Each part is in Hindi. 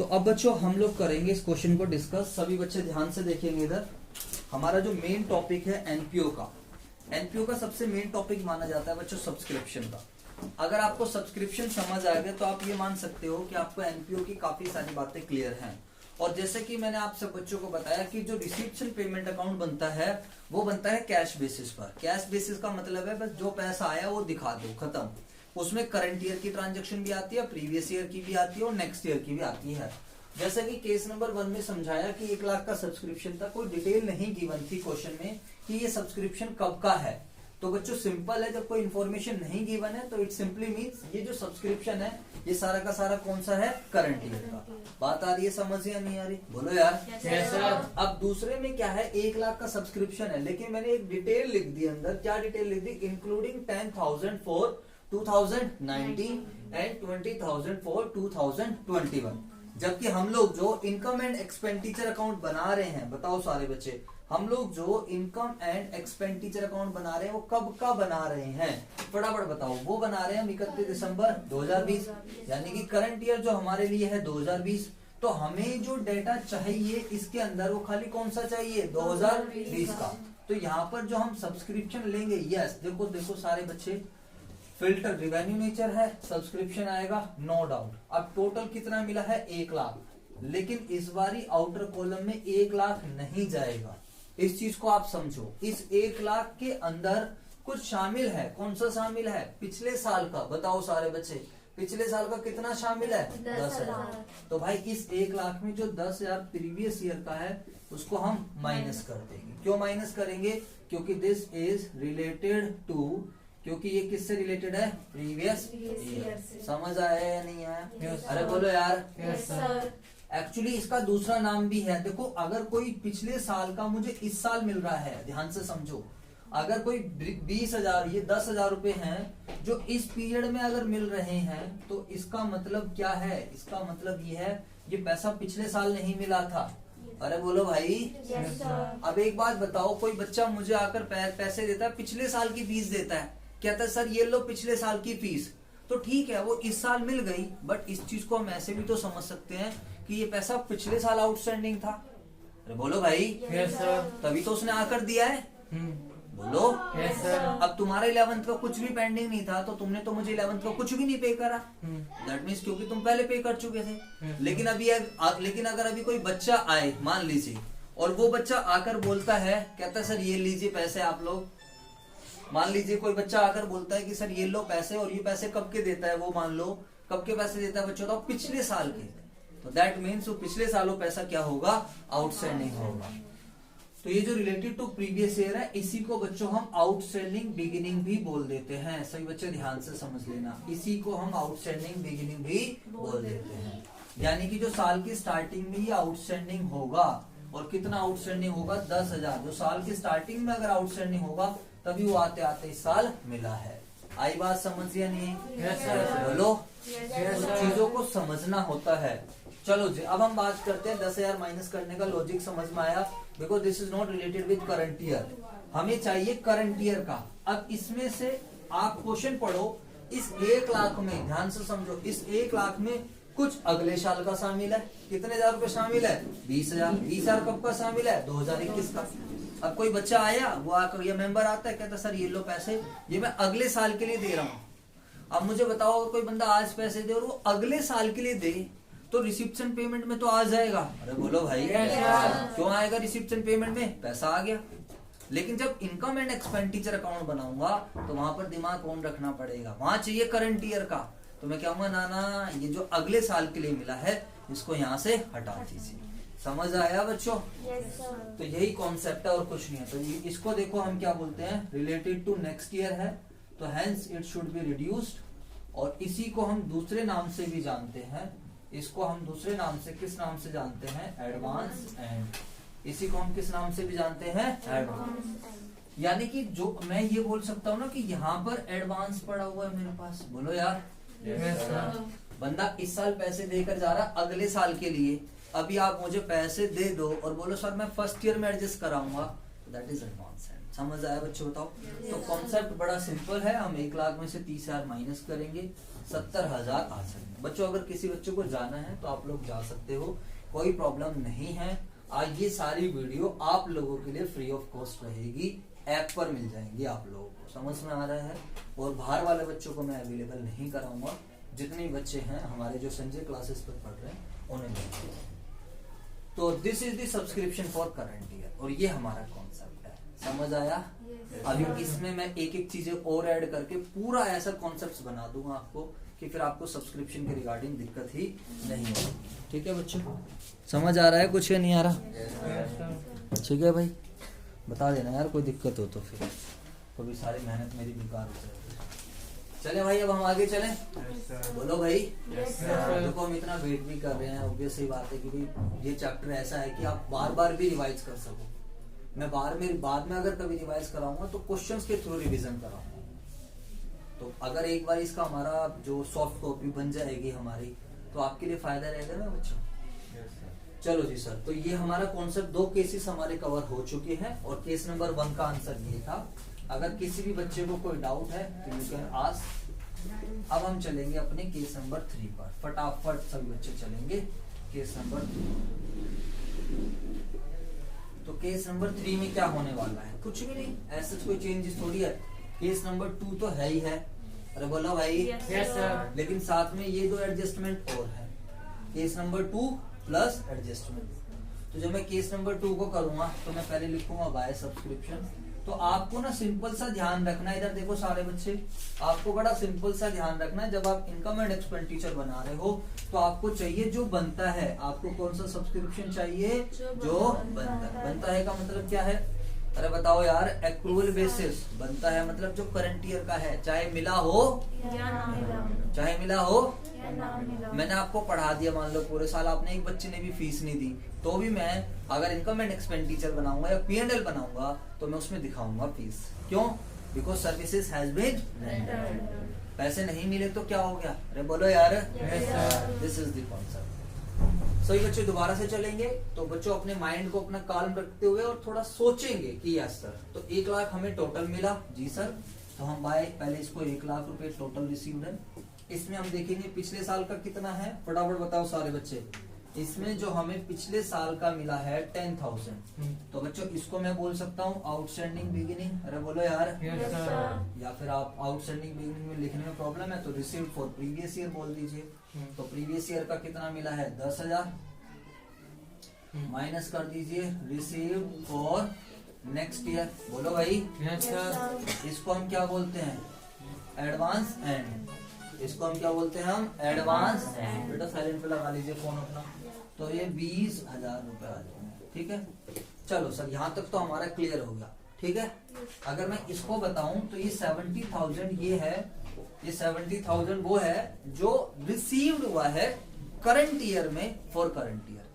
तो अब बच्चों हम लोग करेंगे इस क्वेश्चन को डिस्कस। सभी बच्चे ध्यान से देखेंगे। इधर हमारा जो मेन टॉपिक है एनपीओ का, एनपीओ का सबसे मेन टॉपिक माना जाता है बच्चों सब्सक्रिप्शन का। अगर आपको सब्सक्रिप्शन समझ आ गया तो आप ये मान सकते हो कि आपको एनपीओ की काफी सारी बातें क्लियर हैं। और जैसे कि मैंने आप सब बच्चों को बताया कि जो रिसीप्शन पेमेंट अकाउंट बनता है वो बनता है कैश बेसिस पर। कैश बेसिस का मतलब है बस जो पैसा आया वो दिखा दो, खत्म। उसमें करंट ईयर की ट्रांजैक्शन भी आती है, प्रीवियस ईयर की भी आती है और नेक्स्ट ईयर की भी आती है। जैसे कि केस नंबर 1 में समझाया कि 1 लाख का सब्सक्रिप्शन था, कोई डिटेल नहीं गिवन थी क्वेश्चन में कि ये सब्सक्रिप्शन कब का है। तो बच्चों सिंपल है, जब कोई इन्फॉर्मेशन नहीं गिवन है तो इट सिंपली मींस ये जो सब्सक्रिप्शन है ये सारा का सारा कौन सा है, करंट ईयर का। बात आ रही है समझ या नहीं आ रही, बोलो यार। yes, अब दूसरे में क्या है, 1 लाख का सब्सक्रिप्शन है, लेकिन मैंने एक डिटेल लिख दी अंदर। क्या डिटेल लिख दी, इंक्लूडिंग 10,000 फॉर 2019 एंड 20,000 फॉर 2021। जबकि हम लोग जो इनकम एंड एक्सपेंडिचर अकाउंट बना रहे हैं, बताओ सारे बच्चे, हम लोग जो इनकम एंड एक्सपेंडिचर अकाउंट बना रहे हैं वो कब का बना रहे हैं, फटाफट बताओ। वो बना रहे हैं 31 दिसंबर 2020, यानी कि करंट ईयर जो हमारे लिए है 2020। तो हमें जो डेटा चाहिए इसके अंदर वो खाली कौन सा चाहिए, 2020 का। तो यहाँ पर जो हम सब्सक्रिप्शन लेंगे, यस देखो देखो सारे बच्चे, फिल्टर रिवेन्यू नेचर है, सब्सक्रिप्शन आएगा नो डाउट। अब टोटल कितना मिला है, 1 लाख, लेकिन इस बारी आउटर कॉलम में 1 लाख नहीं जाएगा। इस चीज को आप समझो, इस 1 लाख के अंदर कुछ शामिल है। कौन सा शामिल है, पिछले साल का। बताओ सारे बच्चे, पिछले साल का कितना शामिल है, 10,000। तो भाई इस 1 लाख में जो 10,000 प्रीवियस ईयर का है उसको हम माइनस कर देंगे। क्यों माइनस करेंगे, क्योंकि दिस इज रिलेटेड टू, क्योंकि ये किससे रिलेटेड है, प्रीवियस ईयर। समझ आया या नहीं आया? yes, अरे बोलो यार। yes, sir. एक्चुअली इसका दूसरा नाम भी है। देखो अगर कोई पिछले साल का मुझे इस साल मिल रहा है, ध्यान से समझो, अगर कोई 20,000 ये 10,000 रुपए हैं जो इस पीरियड में अगर मिल रहे हैं तो इसका मतलब क्या है, इसका मतलब ये है ये पैसा पिछले साल नहीं मिला था। अरे बोलो भाई। yes, sir. अब एक बात बताओ, कोई बच्चा मुझे आकर पैसे देता है, पिछले साल की फीस देता है, कहता है सर ये लो पिछले साल की फीस। तो ठीक है वो इस साल मिल गई, बट इस चीज को हम ऐसे भी तो समझ सकते हैं कि ये पैसा पिछले साल आउटस्टैंडिंग था। अरे बोलो भाई। yes, sir. तभी तो उसने आकर दिया है। बोलो। yes, sir. अब तुम्हारा 11th का कुछ भी पेंडिंग नहीं था तो तुमने तो मुझे 11th का कुछ भी नहीं पे करा। दैट मीन्स क्योंकि तुम पहले पे कर चुके थे। लेकिन अगर अभी कोई बच्चा आए मान लीजिए, और वो बच्चा आकर बोलता है, कहता है सर ये लीजिए पैसे आप लोग। मान लीजिए कोई बच्चा आकर बोलता है कि सर ये लो पैसे, और ये पैसे कब के देता है, वो मान लो कब के पैसे देता है बच्चों, तो पिछले साल के। तो दैट मीन्स वो पिछले सालों पैसा क्या होगा, आउटस्टैंडिंग होगा। तो ये जो रिलेटेड टू प्रीवियस ईयर है इसी को बच्चों हम आउटस्टैंडिंग बिगिनिंग भी बोल देते हैं। सभी बच्चे ध्यान से समझ लेना, इसी को हम आउटस्टैंडिंग बिगिनिंग भी बोल देते हैं। यानी कि जो साल की स्टार्टिंग में ये आउटस्टैंडिंग होगा, और कितना आउटस्टैंडिंग होगा, 10,000। जो साल की स्टार्टिंग में अगर आउटस्टैंडिंग होगा तभी वो आते आते इस साल मिला है। आई बात समझ या नहीं? yes, sir. बोलो। yes, sir. चीजों को समझना होता है। चलो जी अब हम बात करते हैं 10,000 माइनस करने का लॉजिक समझ में आया, because this is not related with current year. हमें चाहिए करंट ईयर का। अब इसमें से आप क्वेश्चन पढ़ो, इस 1 लाख में ध्यान से समझो, इस 1 लाख में कुछ अगले साल का शामिल है। कितने हजार रुपए शामिल है, 20,000। 20,000 कब का शामिल है, 2021 का। अब कोई बच्चा आया, वो आकर ये मेंबर आता है, कहता सर ये लो पैसे, ये मैं अगले साल के लिए दे रहा हूँ। अब मुझे बताओ अगर कोई बंदा आज पैसे दे और वो अगले साल के लिए दे तो रिसिप्शन पेमेंट में तो आ जाएगा। अरे बोलो भाई। yes, sir. क्यों आएगा रिसिप्शन पेमेंट में, पैसा आ गया। लेकिन जब इनकम एंड एक्सपेंडिचर अकाउंट बनाऊंगा तो वहां पर दिमाग कौन रखना पड़ेगा, वहां चाहिए करंट ईयर का। तो मैं कहूंगा ना ये जो अगले साल के लिए मिला है इसको यहाँ से हटा दीजिए। समझ आया बच्चों? yes, sir. तो यही कॉन्सेप्ट है और कुछ नहीं है। तो इसको देखो हम क्या बोलते हैं, रिलेटेड टू नेक्स्ट ईयर है, तो hence it should be reduced. और इसी को हम दूसरे नाम से भी जानते हैं, इसको हम दूसरे नाम से किस नाम से जानते हैं, एडवांस एंड। इसी को हम किस नाम से भी जानते हैं, एडवांस। यानी कि जो मैं ये बोल सकता हूँ ना कि यहाँ पर एडवांस पड़ा हुआ है मेरे पास। बोलो यार। yes, sir. बंदा इस साल पैसे देकर जा रहा है अगले साल के लिए, अभी आप मुझे पैसे दे दो और बोलो सर मैं फर्स्ट ईयर में एडजस्ट कराऊंगा, दैट इज एडवांस एंड। समझ आया बच्चों? बताओ। तो कॉन्सेप्ट बड़ा सिंपल है, हम 1 लाख में से 30,000 माइनस करेंगे, 70,000 आ जाएंगे। बच्चों अगर किसी बच्चे को जाना है तो आप लोग जा सकते हो, कोई प्रॉब्लम नहीं है। आज ये सारी वीडियो आप लोगों के लिए फ्री ऑफ कॉस्ट रहेगी, ऐप पर मिल जाएंगी आप लोगों को, समझ में आ रहा है? और बाहर वाले बच्चों को मैं अवेलेबल नहीं कराऊंगा, जितने बच्चे हैं हमारे जो संजय क्लासेस पर पढ़ रहे हैं उन्हें देंगे। तो this is the subscription for current year, और ये हमारा कॉन्सेप्ट है, समझ आया? अभी इसमें मैं एक एक चीजें और ऐड करके पूरा ऐसा कॉन्सेप्ट बना दूंगा आपको कि फिर आपको सब्सक्रिप्शन के रिगार्डिंग दिक्कत ही नहीं होगी। ठीक है बच्चों, समझ आ रहा है कुछ या नहीं आ रहा? ठीक है भाई, बता देना यार कोई दिक्कत हो तो, फिर कभी सारी मेहनत मेरी बेकार हो जाएगी। चले भाई, अब हम आगे चलें। बोलो भाई। देखो हम इतना वेट भी कर रहे हैं, ऑब्वियस सी बात है कि भाई ये चैप्टर ऐसा है कि आप बार बार भी रिवाइज कर सको। मैं बाद में अगर कभी रिवाइज कराऊंगा तो क्वेश्चंस के थ्रू रिवीजन कराऊंगा। तो अगर एक बार इसका हमारा जो सॉफ्ट कॉपी बन जाएगी हमारी, तो आपके लिए फायदा रहेगा ना बच्चों? चलो जी सर, तो ये हमारा कॉन्सेप्ट 2 केसेस हमारे कवर हो चुके हैं, और केस नंबर 1 का आंसर ये था। अगर किसी भी बच्चे को कोई डाउट है तो यू कैन आस्क। अब हम चलेंगे अपने केस नंबर 3 पर, फटाफट सभी बच्चे चलेंगे केस नंबर 3। तो केस नंबर 3 में क्या होने वाला है? कुछ भी नहीं, ऐसा कोई चेंजेस थोड़ी है। केस नंबर 2 तो है ही है, अरे बोलो भाई। Yes sir. लेकिन साथ में ये 2 एडजस्टमेंट और है, केस नंबर 2 प्लस एडजस्टमेंट। तो जब मैं केस नंबर 2 को करूंगा तो मैं पहले लिखूंगा बाय सब्सक्रिप्शन। तो आपको ना सिंपल सा ध्यान रखना है, इधर देखो सारे बच्चे, आपको बड़ा सिंपल सा ध्यान रखना है। जब आप इनकम एंड एक्सपेंडिचर बना रहे हो तो आपको चाहिए जो बनता है। आपको कौन सा सब्सक्रिप्शन चाहिए? जो बनता है का मतलब क्या है? अरे बताओ यार, एक्रूवल बेसिस बनता है मतलब जो करंट ईयर का है, चाहे मिला हो चाहे मिला हो। मैंने आपको पढ़ा दिया, मान लो पूरे साल आपने एक बच्चे ने भी फीस नहीं दी, तो भी मैं अगर इनकम एंड एक्सपेंडिचर बनाऊंगा या P&L बनाऊंगा तो मैं उसमें दिखाऊंगा फीस। क्यों? Because services has been rendered. पैसे नहीं मिले तो क्या हो गया? अरे बोलो यार। This is the concept. सही बच्चों, दोबारा से चलेंगे। तो बच्चों अपने माइंड को अपना काल्म रखते हुए और थोड़ा सोचेंगे कि यस सर, तो 1 लाख हमें टोटल मिला। जी सर, तो हम बाय पहले इसको 1 लाख रुपए टोटल रिसीव्ड है। इसमें हम देखेंगे पिछले साल का कितना है, फटाफट बताओ सारे बच्चे। इसमें जो हमें पिछले साल का मिला है 10,000, तो बच्चों इसको मैं बोल सकता हूँ आउटस्टैंडिंग बिगिनिंग। अरे बोलो यार। या फिर आप आउटस्टैंडिंग बिगिनिंग में लिखने में प्रॉब्लम है तो रिसीव्ड फॉर प्रीवियस ईयर बोल दीजिए। तो प्रीवियस ईयर का कितना मिला है? 10,000 माइनस कर दीजिए रिसीव्ड फॉर नेक्स्ट ईयर। बोलो भाई। इसको हम क्या बोलते हैं? Advance and. इसको हम क्या बोलते हैं? हम एडवांस एंड। बेटा साइलेंट पे लगा लीजिए फोन अपना। तो ये 20,000 रुपए आ जाएंगे। ठीक है, चलो सर यहाँ तक तो हमारा क्लियर हो गया। ठीक है, अगर मैं इसको बताऊं तो ये 70,000 ये है, ये 70,000 वो है जो रिसीव्ड हुआ है करंट ईयर में फॉर करंट ईयर।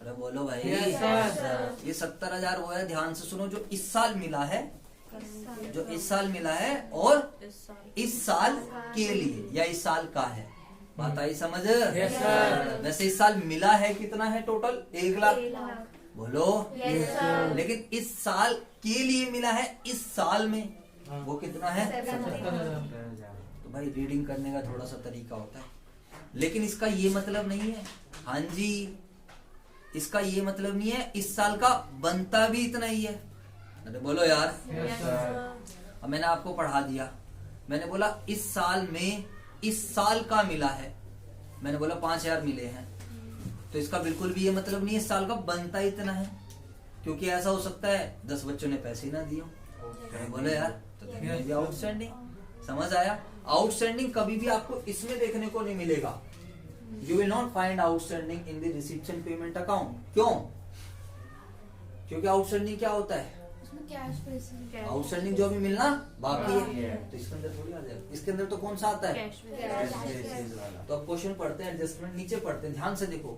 अरे बोलो भाई। ये 70,000 वो है, ध्यान से सुनो, जो इस साल मिला है, जो इस साल मिला है और इस साल के लिए या इस साल का है। बात आई समझ? वैसे इस साल मिला है कितना है टोटल? 1 लाख। बोलो। लेकिन इस साल के लिए मिला है इस साल में, वो कितना है? 70,000। तो भाई रीडिंग करने का थोड़ा सा तरीका होता है, लेकिन इसका ये मतलब नहीं है। हाँ जी, इसका ये मतलब नहीं है इस साल का बनता भी इतना ही है। अरे बोलो यार। अब मैंने आपको पढ़ा दिया, मैंने बोला इस साल में इस साल का मिला है, मैंने बोला 5,000 मिले हैं, तो इसका बिल्कुल भी ये मतलब नहीं है इस साल का बनता इतना है, क्योंकि ऐसा हो सकता है 10 बच्चों ने पैसे ना दिए। तो बोलो यार, तो आउटस्टैंडिंग। समझ आया? आउटस्टैंडिंग कभी भी आपको इसमें देखने को नहीं मिलेगा। You will not find outstanding in the reception payment account. क्यों? क्योंकि आउटस्टैंडिंग क्या होता है? आउटस्टैंडिंग जो भी मिलना बाकी है, तो इसके अंदर थोड़ी आ जाएगा। इसके अंदर तो कौन सा आता है? तो अब क्वेश्चन पढ़ते हैं, एडजस्टमेंट नीचे पढ़ते हैं, ध्यान से देखो।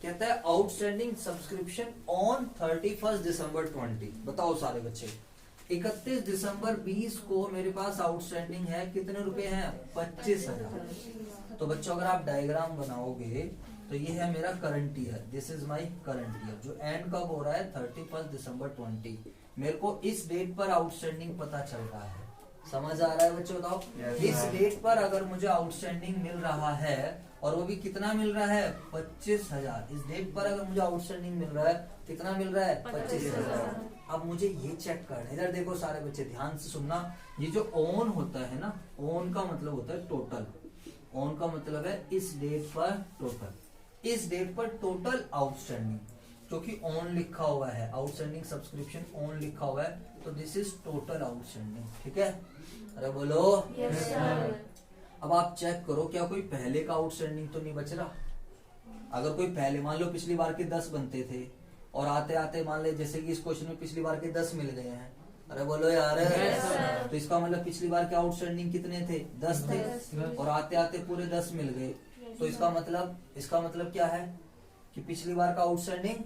कहता है आउटस्टैंडिंग सब्सक्रिप्शन ऑन 31 दिसंबर 20। बताओ सारे बच्चे, 31 दिसंबर 20 को मेरे पास आउटस्टैंडिंग है, कितने रुपए हैं? 25,000। तो बच्चों अगर आप डायग्राम बनाओगे तो ये है मेरा current year, this is my current year, जो एंड कब हो रहा है? 31 दिसंबर 20। मेरे को इस डेट पर आउटस्टैंडिंग पता चल रहा है। समझ आ रहा है बच्चों? बताओ। Yes, इस sir. डेट पर अगर मुझे आउटस्टैंडिंग मिल रहा है और वो भी कितना मिल रहा है 25,000। इस डेट पर अगर मुझे आउटस्टैंडिंग मिल रहा है कितना मिल रहा है 25,000। अब मुझे ये चेक करना है। इधर देखो सारे बच्चे ध्यान से सुनना। ये जो ऑन होता है ना, ऑन का मतलब होता है टोटल। ऑन का मतलब है इस डेट पर टोटल, इस डेट पर टोटल आउटस्टैंडिंग, क्योंकि ऑन लिखा हुआ है, आउटस्टैंडिंग सब्सक्रिप्शन ऑन लिखा हुआ है, तो दिस इज टोटल आउटस्टैंडिंग। ठीक है? अरे बोलो। Yes, sir. अब आप चेक करो क्या कोई पहले का आउटस्टैंडिंग तो नहीं बच रहा। अगर कोई पहले, मान लो पिछली बार के 10 बनते थे और आते आते मान ले जैसे कि इस क्वेश्चन में पिछली बार के 10 मिल गए हैं। अरे बोलो यार। Yes, sir. तो इसका मतलब पिछली बार के आउटस्टैंडिंग कितने थे 10 थे 10. और आते आते पूरे 10 मिल गए। तो इसका मतलब क्या है कि पिछली बार का आउटस्टैंडिंग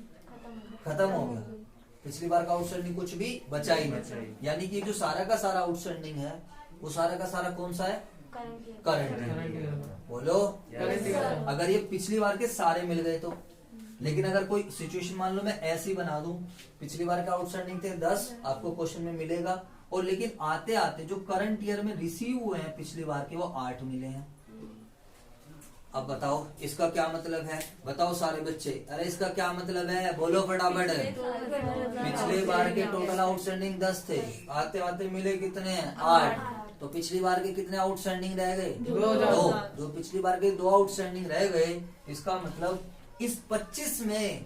खत्म हो गया। पिछली बार का आउटस्टैंडिंग कुछ भी बचा ही नहीं। यानी कि जो सारा का सारा आउटस्टैंडिंग है वो सारा का सारा कौन सा है? करंट। बोलो। Yes, sir. अगर ये पिछली बार के सारे मिल गए तो, लेकिन अगर कोई सिचुएशन मान लो मैं ऐसे ही बना दूं, पिछली बार का आउटस्टैंडिंग थे 10, आपको क्वेश्चन में मिलेगा, और लेकिन आते आते जो करंट ईयर में रिसीव हुए हैं पिछली बार के वो 8 मिले हैं। अब बताओ इसका क्या मतलब है? बताओ सारे बच्चे। अरे इसका क्या मतलब है? बोलो फटाफट। पिछले बार के टोटल आउटस्टैंडिंग 10 थे, आते आते मिले कितने? 8। तो पिछली बार के कितने आउटस्टैंडिंग रह गए? 2। जो पिछली बार के 2 आउटस्टैंडिंग रह गए, इसका मतलब इस 25 में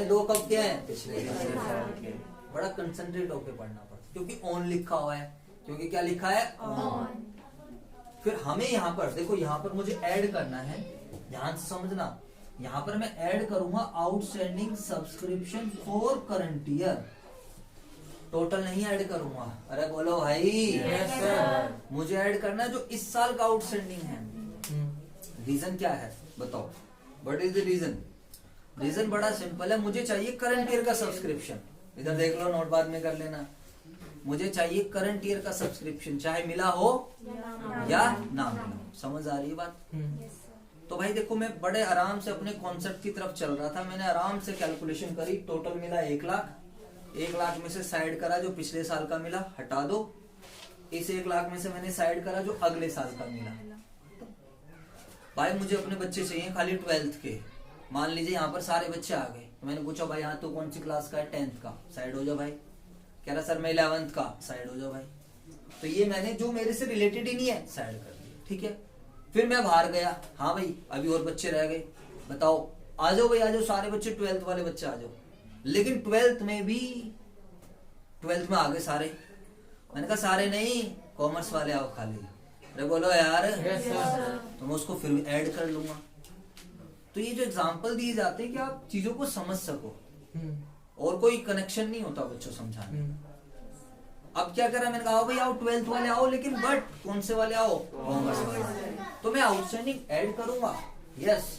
2 कब के हैं? पिछले के। बड़ा कंसंट्रेट होके पढ़ना पड़ता, क्योंकि ऑन लिखा हुआ है। क्योंकि क्या लिखा है? ऑन। फिर हमें यहाँ पर देखो, यहाँ पर मुझे ऐड करना है, ध्यान से समझना। यहाँ पर मैं ऐड करूंगा outstanding subscription for current year, total नहीं ऐड करूंगा। अरे बोलो भाई। Yes, sir. मुझे ऐड करना है जो इस साल का आउटस्टैंडिंग है। रीजन क्या है बताओ? What is the reason? Reason बड़ा सिंपल है, मुझे चाहिए करंट ईयर का सब्सक्रिप्शन। इधर देख लो, नोट बाद में कर लेना। मुझे चाहिए करंट ईयर का सब्सक्रिप्शन, चाहे मिला हो या ना मिला हो। समझ आ रही है बात? तो भाई देखो, मैं बड़े आराम से अपने कॉन्सेप्ट की तरफ चल रहा था। मैंने आराम से कैलकुलेशन करी, टोटल मिला 1 लाख। 1 लाख में से साइड करा जो पिछले साल का मिला, हटा दो। इस 1 लाख में से मैंने साइड करा जो अगले साल का मिला। भाई मुझे अपने बच्चे चाहिए खाली 12th के। मान लीजिए यहाँ पर सारे बच्चे आ गए, तो मैंने पूछा भाई यहाँ तो कौन सी क्लास का है? 10th का। साइड हो जाओ भाई। कह रहा सर मैं 11th का। साइड हो जाओ भाई। तो ये मैंने जो मेरे से रिलेटेड ही नहीं है साइड कर दिया। ठीक है? फिर मैं बाहर गया, हाँ भाई अभी और बच्चे रह गए, बताओ। आ जाओ भाई, आ जाओ सारे बच्चे, 12th वाले बच्चे आ जाओ। लेकिन 12th में आ गए सारे। मैंने कहा सारे नहीं, कॉमर्स वाले आओ खाली। अरे बोलो यार। Yes, sir. तो मैं उसको फिर ऐड कर लूंगा। तो ये जो एग्जाम्पल दिए जाते हैं कि आप चीजों को समझ सको, और कोई कनेक्शन नहीं होता बच्चों समझाने। अब क्या करा, मैंने कहा भाई आओ 12th वाले आओ, लेकिन बट कौन से वाले आओ? कॉमर्स वाले। तो मैं आउटस्टैंडिंग ऐड करूंगा। Yes,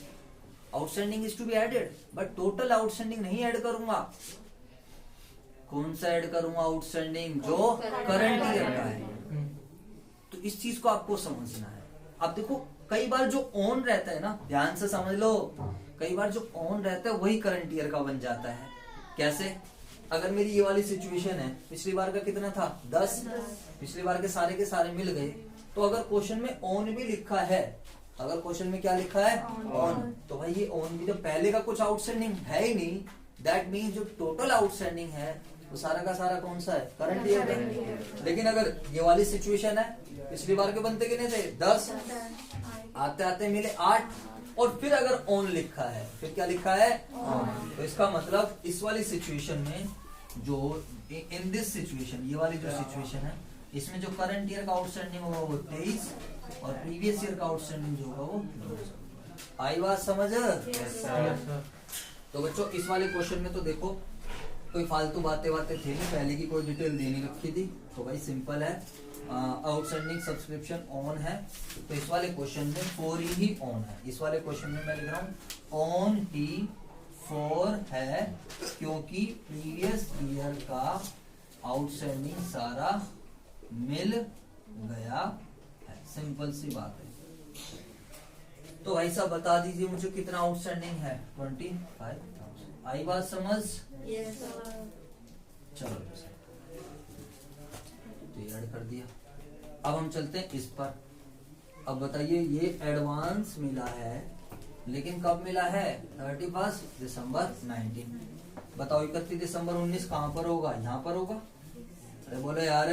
outstanding is to be added, but total outstanding नहीं ऐड करूंगा। कौन सा ऐड करूंगा? आउटस्टैंडिंग जो करंट ईयर का है। तो इस चीज को आपको समझना है। अब देखो, कई बार जो ऑन रहता है ना, ध्यान से समझ लो, कई बार जो ऑन रहता है वही करंट ईयर का बन जाता है। कैसे? अगर मेरी ये वाली सिचुएशन है, पिछली बार का कितना था? 10। पिछली बार के सारे मिल गए। तो अगर क्वेश्चन में ऑन भी लिखा है, अगर क्वेश्चन में क्या लिखा है? ऑन। तो भाई ये ऑन भी जब पहले का कुछ आउटस्टैंडिंग है ही नहीं, दैट मीन्स जो टोटल आउटस्टैंडिंग है वो सारा का सारा कौन सा है? करंट ईयर का। लेकिन अगर ये वाली सिचुएशन है, पिछली बार के बनते कितने थे? 10। आते आते मिले 8। और फिर अगर ऑन लिखा है, फिर क्या लिखा है? ऑन। तो इसका मतलब इस वाली सिचुएशन में, जो इन दिस सिचुएशन, ये वाली जो सिचुएशन है, इसमें जो करंट ईयर का आउटस्टैंडिंग होगा वो 23 और प्रीवियस ईयर का आउटस्टैंडिंग जो होगा वो 2। आई बात समझ? तो बच्चों इस वाले क्वेश्चन में तो देखो कोई फालतू बातें थी नहीं, पहले की कोई डिटेल देनी रखी थी। तो भाई सिंपल है, आउटस्टैंडिंग सब्सक्रिप्शन ऑन है। तो इस वाले क्वेश्चन में 4 ही ऑन है। इस वाले क्वेश्चन में मैं लिख रहा हूँ ऑन ही 4 है, क्योंकि प्रीवियस ईयर का आउटस्टैंडिंग सारा मिल गया है। सिंपल सी बात है। तो भाई साहब बता दीजिए मुझे कितना आउटस्टैंडिंग है? 25,000। आई बात समझ? Yes, sir. चलो तो ये ऐड कर दिया। अब हम चलते हैं इस पर। अब बताइए ये एडवांस मिला है लेकिन कब मिला है? 31 दिसंबर 19। बताओ 31 दिसंबर 19 कहाँ पर होगा? यहाँ पर होगा। अरे बोलो यार,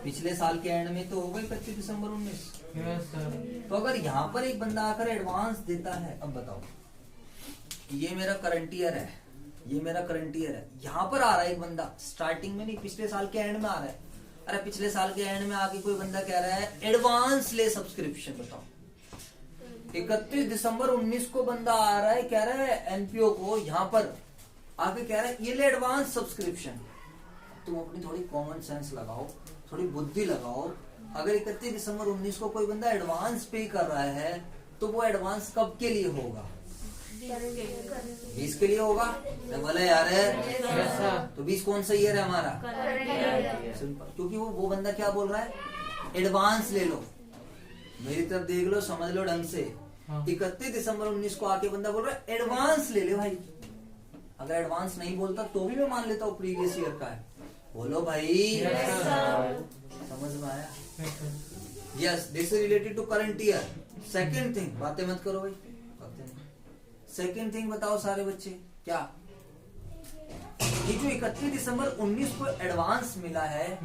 पिछले साल के एंड में तो होगा 31 दिसंबर 19। तो अगर यहाँ पर एक बंदा आकर एडवांस देता है, अब बताओ ये मेरा करंट ईयर है, ये मेरा करंट ईयर है, यहाँ पर आ रहा है एक बंदा, स्टार्टिंग में नहीं पिछले साल के एंड में आ रहा है। अरे पिछले साल के एंड में आके कोई बंदा कह रहा है एडवांस ले सब्सक्रिप्शन। बताओ 31 दिसंबर 19 को बंदा आ रहा है, कह रहा है एनपीओ को यहाँ पर आके कह रहा है ये ले एडवांस सब्सक्रिप्शन। तुम अपनी थोड़ी कॉमन सेंस लगाओ, थोड़ी बुद्धि लगाओ। अगर 31 दिसंबर 19 को कोई बंदा एडवांस पे कर रहा है तो वो एडवांस कब के लिए होगा? 20 के लिए होगा। तो बोले यार तो 20 कौन सा ईयर है हमारा? सिंपल। क्योंकि वो बंदा क्या बोल रहा है? एडवांस ले लो। मेरी तरफ देख लो, समझ लो ढंग से। 31 दिसंबर 19 को आके बंदा बोल रहा है एडवांस ले ले भाई। अगर एडवांस नहीं बोलता तो भी मैं मान लेता हूँ प्रीवियस ईयर का है। बोलो भाई समझ में आया? Yes, this is related to current year. Second thing, बातें मत करो भाई, बातें नहीं। सेकेंड थिंग बताओ सारे बच्चे, क्या ये जो 31 दिसंबर 19 को एडवांस मिला है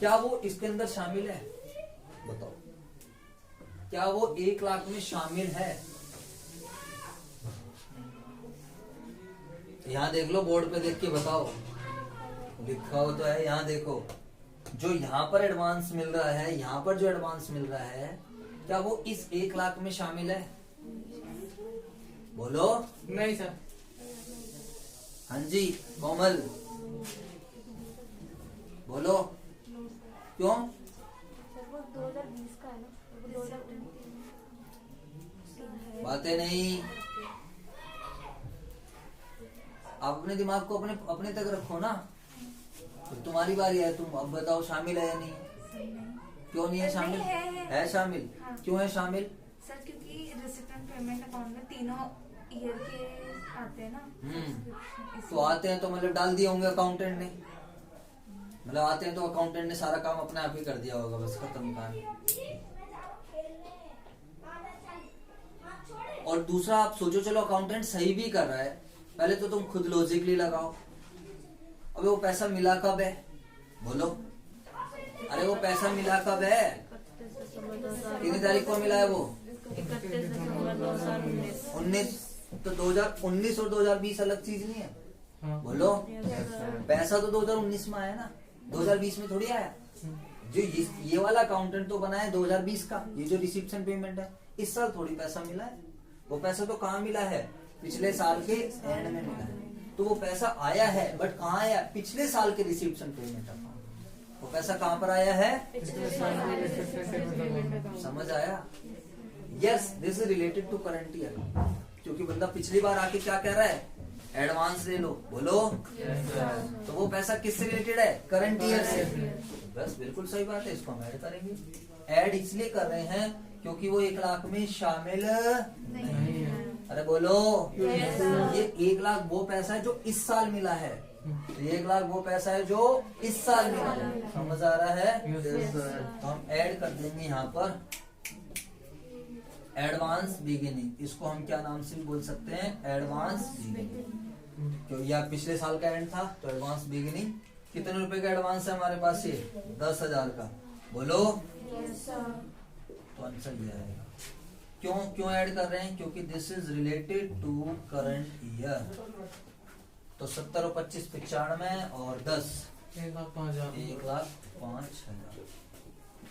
क्या वो इसके अंदर शामिल है? बताओ क्या वो 1 लाख में शामिल है? यहाँ देख लो, बोर्ड पे देख के बताओ, लिखा हो तो है। यहाँ देखो, जो यहाँ पर एडवांस मिल रहा है, यहाँ पर जो एडवांस मिल रहा है क्या वो इस 1 लाख में शामिल है? बोलो। नहीं सर। हाँ जी कोमल बोलो। क्यों? वो 2020 का है ना, वो 2019 बातें नहीं। आप अपने दिमाग को अपने तक रखो ना। तो तुम्हारी बारी है, तुम अब बताओ शामिल है या नहीं? क्यों नहीं है शामिल? है शामिल। हाँ। क्यों है शामिल? सर क्योंकि रिसिप्टेंट पेमेंट अकाउंट में तीनों ईयर के आते हैं ना। तो आते हैं तो मतलब डाल दिए होंगे अकाउंटेंट ने, मतलब आते हैं तो अकाउंटेंट ने सारा काम अपने आप ही कर दिया होगा, बस खत्म कहानी। और दूसरा आप सोचो, चलो अकाउंटेंट सही भी कर रहा है, पहले तो तुम खुद लॉजिकली लगाओ। अबे वो पैसा मिला कब है? बोलो। अरे वो पैसा मिला कब है? कितनी तारीख को मिला है वो? 19। तो 2019 और 2020 अलग चीज नहीं है? बोलो। पैसा तो 2019 में आया ना, 2020 में थोड़ी आया। जो ये वाला अकाउंटेंट तो बना है 2020 का, ये जो रिसिप्शन पेमेंट है इस साल थोड़ी पैसा मिला है। वो पैसा तो कहाँ मिला है? पिछले साल के एंड में मिला है। तो वो पैसा आया है, बट कहाँ आया? पिछले साल के रिसिप्शन पेमेंट अकाउंट। वो पैसा कहाँ पर आया है? समझ आया? Yes, this is related to current year. क्योंकि बंदा पिछली बार आके क्या कह रहा है? एडवांस ले लो। बोलो। तो वो पैसा किससे रिलेटेड है? करंट ईयर से। बस बिल्कुल सही बात है, इसको हम ऐड करेंगे। ऐड इसलिए कर रहे हैं क्योंकि वो 1 लाख में शामिल नहीं है। अरे बोलो। ये 1 लाख वो पैसा है जो इस साल मिला है, 1 लाख वो पैसा है जो इस साल मिला है। समझ आ रहा है? तो हम ऐड कर देंगे यहाँ पर एडवांस बिगिनिंग। इसको हम क्या नाम से बोल सकते हैं? Advance beginning. क्योंकि यार पिछले साल का एंड था तो एडवांस बिगिनिंग। कितने रुपए का एडवांस है हमारे पास? ये 10,000 का। बोलो। तो आंसर ये आएगा। क्यों ऐड कर रहे हैं? क्योंकि this is related to current year. तो 70 और 25 95 और 10 1,05,000।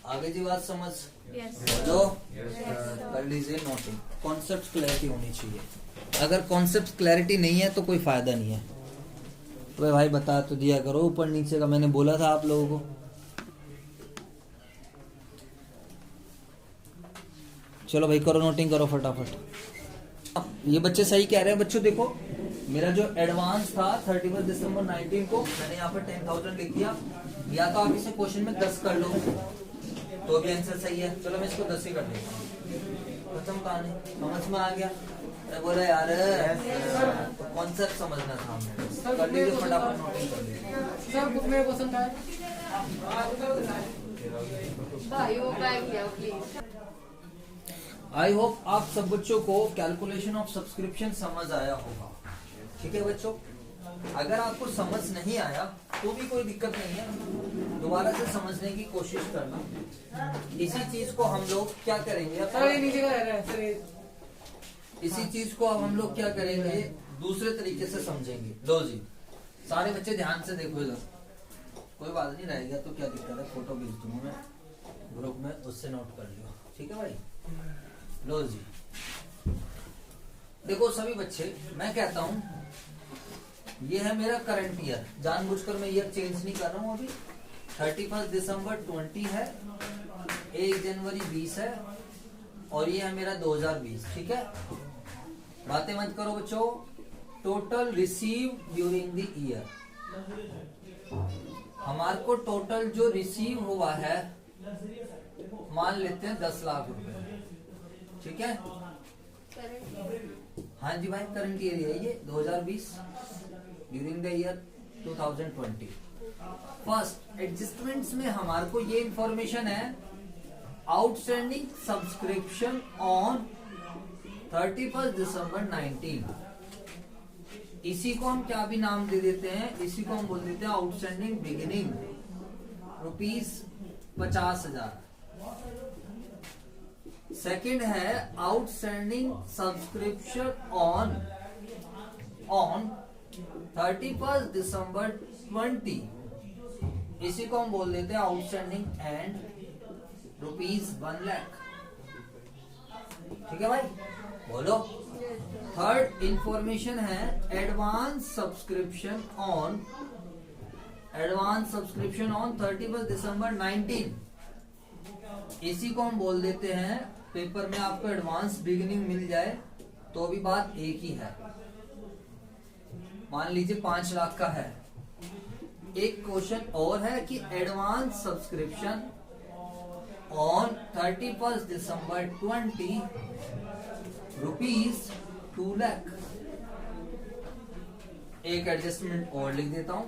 आगे जी बात समझ? बोलो। कर लीजिए नोटिंग। कॉन्सेप्ट क्लैरिटी होनी चाहिए। अगर कॉन्सेप्ट क्लैरिटी नहीं है तो कोई फायदा नहीं है। तो भाई बता तो दिया करो ऊपर नीचे का, मैंने बोला था आप लोगों को। चलो भाई करो नोटिंग करो फटाफट। ये बच्चे सही कह रहे हैं बच्चों। देखो मेरा जो एडवांस था 31 दिसंबर 19 को, मैंने यहाँ पर 10,000 लिख दिया। या तो आप इसे क्वेश्चन में 10 कर लो तो भी आंसर सही है। चलो मैं इसको 10 ही कर देता हूँ। खत्म कहानी, समझ में आ गया? अरे बोला यार तो कॉन्सेप्ट समझना था हमने, कर लीजिए फटाफट नोटिंग कर लीजिए। सर बुक में क्वेश्चन का है आई होप आप सब बच्चों को कैलकुलेशन ऑफ सब्सक्रिप्शन समझ आया होगा। ठीक है बच्चों, अगर आपको समझ नहीं आया तो भी कोई दिक्कत नहीं है, दोबारा से समझने की कोशिश करना। इसी चीज को हम लोग क्या करेंगे, सर ये नीचे का रह रहा है सर, इसी चीज को अब हम लोग क्या करेंगे, दूसरे तरीके से समझेंगे। लो जी, सारे बच्चे ध्यान से देखो इधर, कोई बात नहीं, रहेगा तो क्या दिक्कत है, फोटो भेज दूंगा मैं ग्रुप में, उससे नोट कर लियो। ठीक है भाई? लो जी, देखो सभी बच्चे, मैं कहता हूं ये है मेरा करंट ईयर, जानबूझकर मैं ईयर चेंज नहीं कर रहा हूं अभी। 31 दिसंबर 20 है, 1 जनवरी 20 है, और ये है मेरा 2020। ठीक है, बातें मत करो बच्चों। Total receive during the year, हमारे को टोटल जो रिसीव हुआ है मान लेते हैं 10 लाख रुपए। ठीक है, हाँ जी भाई, करंट ईयर है ये 2020 during the year 2020। First adjustments में हमारे को ये इंफॉर्मेशन है, आउटस्टैंडिंग सब्सक्रिप्शन ऑन 31 दिसंबर 19। इसी को हम क्या भी नाम दे देते हैं, इसी को हम बोल देते हैं आउटस्टैंडिंग बिगिनिंग, ₹50,000। सेकंड है आउटस्टैंडिंग सब्सक्रिप्शन ऑन 31 दिसंबर 20, इसी को हम बोल देते हैं आउटस्टैंडिंग एंड ₹1 लाख। ठीक है भाई, बोलो। थर्ड इंफॉर्मेशन है एडवांस सब्सक्रिप्शन ऑन 31 दिसंबर 19, इसी को हम बोल देते हैं, पेपर में आपको एडवांस बिगिनिंग मिल जाए तो भी बात एक ही है। मान लीजिए 5 लाख का है। एक क्वेश्चन और है कि एडवांस सब्सक्रिप्शन ऑन 31 दिसंबर 20 ₹2 लाख। एक एडजस्टमेंट और लिख देता हूं,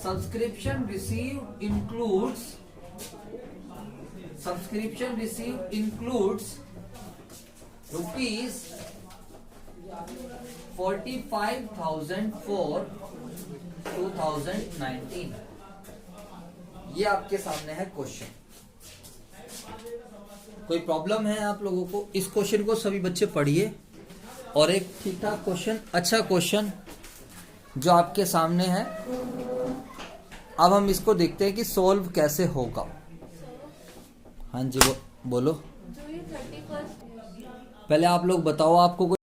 सब्सक्रिप्शन रिसीव इंक्लूड्स ₹45,000 फॉर 2019। ये आपके सामने है क्वेश्चन। कोई प्रॉब्लम है आप लोगों को? इस क्वेश्चन को सभी बच्चे पढ़िए, और एक ठीक ठाक क्वेश्चन, अच्छा क्वेश्चन जो आपके सामने है, अब हम इसको देखते हैं कि सॉल्व कैसे होगा। हाँ जी बोलो। जो ये 31 पहले आप लोग बताओ, आपको